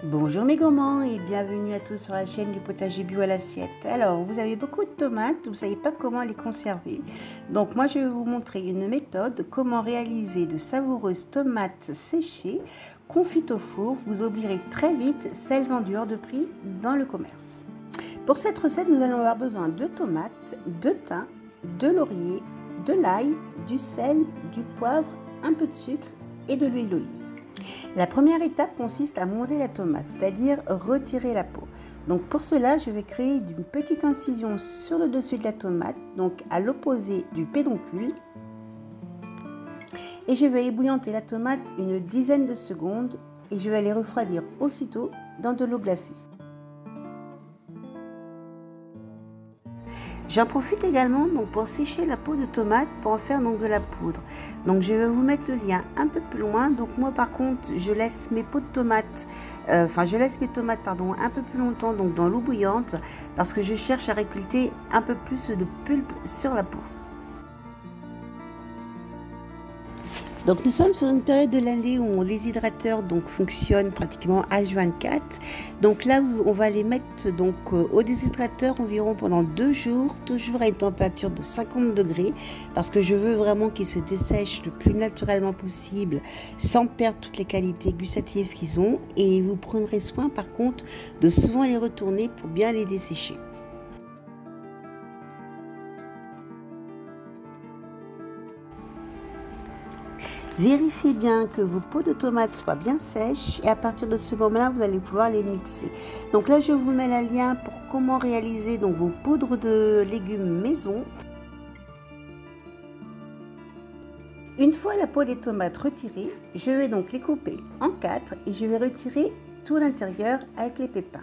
Bonjour mes gourmands et bienvenue à tous sur la chaîne du potager bio à l'assiette. Alors vous avez beaucoup de tomates, vous ne savez pas comment les conserver. Donc moi je vais vous montrer une méthode comment réaliser de savoureuses tomates séchées confites au four. Vous oublierez très vite celles vendues hors de prix dans le commerce. Pour cette recette nous allons avoir besoin de tomates, de thym, de laurier, de l'ail, du sel, du poivre, un peu de sucre et de l'huile d'olive. La première étape consiste à monter la tomate, c'est-à-dire retirer la peau. Donc pour cela, je vais créer une petite incision sur le dessus de la tomate, donc à l'opposé du pédoncule. Et je vais ébouillanter la tomate une dizaine de secondes et je vais les refroidir aussitôt dans de l'eau glacée. J'en profite également pour sécher la peau de tomate pour en faire de la poudre. Donc je vais vous mettre le lien un peu plus loin. Donc moi par contre je laisse mes peaux de tomates, je laisse mes tomates un peu plus longtemps dans l'eau bouillante parce que je cherche à récolter un peu plus de pulpe sur la peau. Donc nous sommes sur une période de l'année où mon déshydrateur fonctionne pratiquement H24. Donc là on va les mettre au déshydrateur environ pendant 2 jours, toujours à une température de 50 degrés parce que je veux vraiment qu'ils se dessèchent le plus naturellement possible sans perdre toutes les qualités gustatives qu'ils ont, et vous prendrez soin par contre de souvent les retourner pour bien les dessécher. Vérifiez bien que vos peaux de tomates soient bien sèches et à partir de ce moment-là, vous allez pouvoir les mixer. Donc là, je vous mets le lien pour comment réaliser vos poudres de légumes maison. Une fois la peau des tomates retirée, je vais les couper en 4 et je vais retirer tout l'intérieur avec les pépins.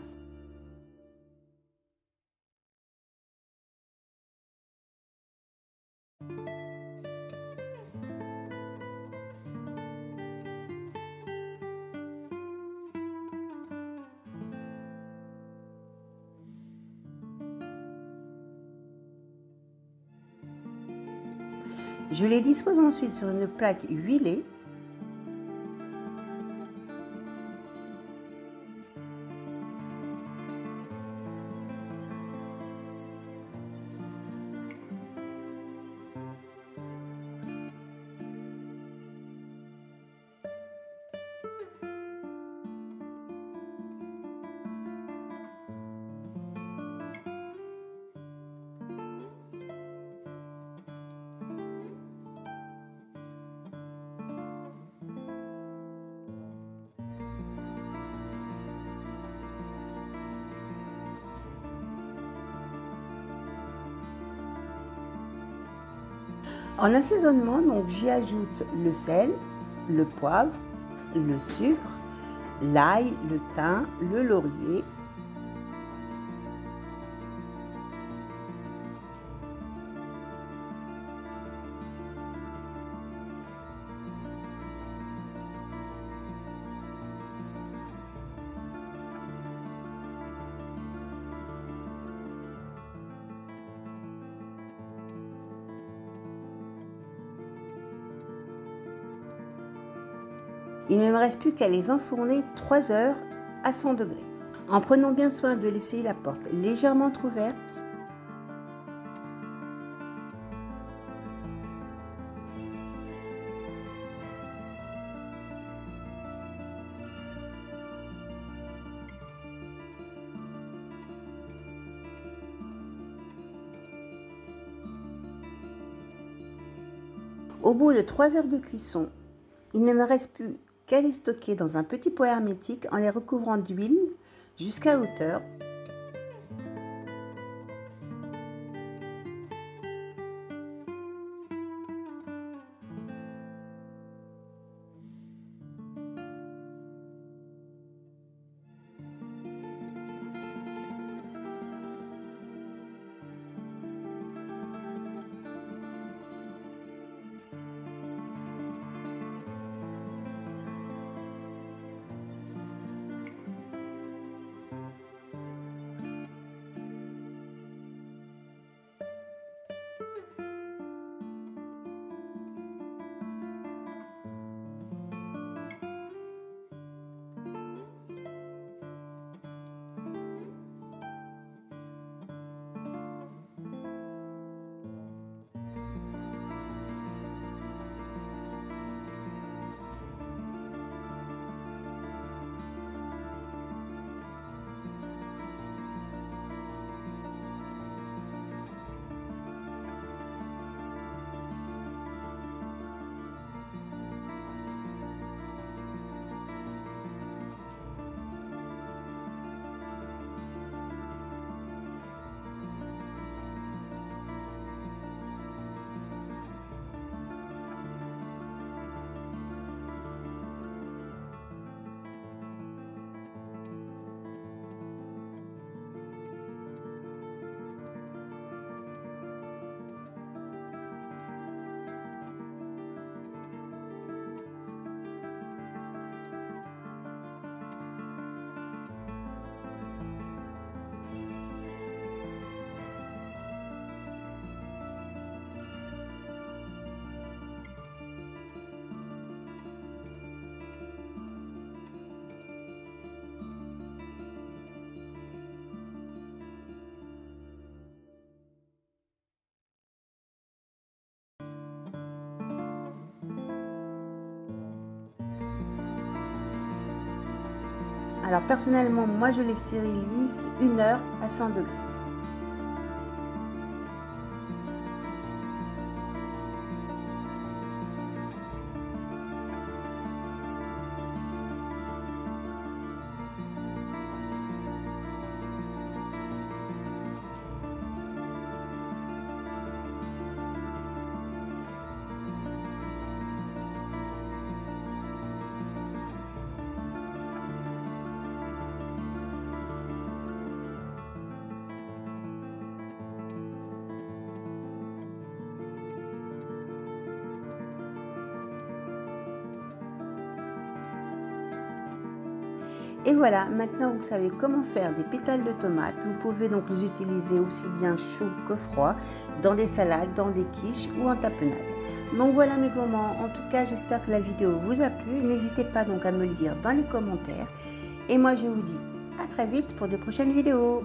Je les dispose ensuite sur une plaque huilée. En assaisonnement, j'y ajoute le sel, le poivre, le sucre, l'ail, le thym, le laurier. Il ne me reste plus qu'à les enfourner 3 heures à 100 degrés, en prenant bien soin de laisser la porte légèrement entrouverte. Au bout de 3 heures de cuisson, il ne me reste plus qu'à les stocker dans un petit pot hermétique en les recouvrant d'huile jusqu'à hauteur. Alors personnellement, moi je les stérilise 1 heure à 100 degrés. Et voilà, maintenant vous savez comment faire des pétales de tomates. Vous pouvez donc les utiliser aussi bien chauds que froids, dans des salades, dans des quiches ou en tapenade. Donc voilà mes gourmands, en tout cas j'espère que la vidéo vous a plu. N'hésitez pas donc à me le dire dans les commentaires. Et moi je vous dis à très vite pour de prochaines vidéos.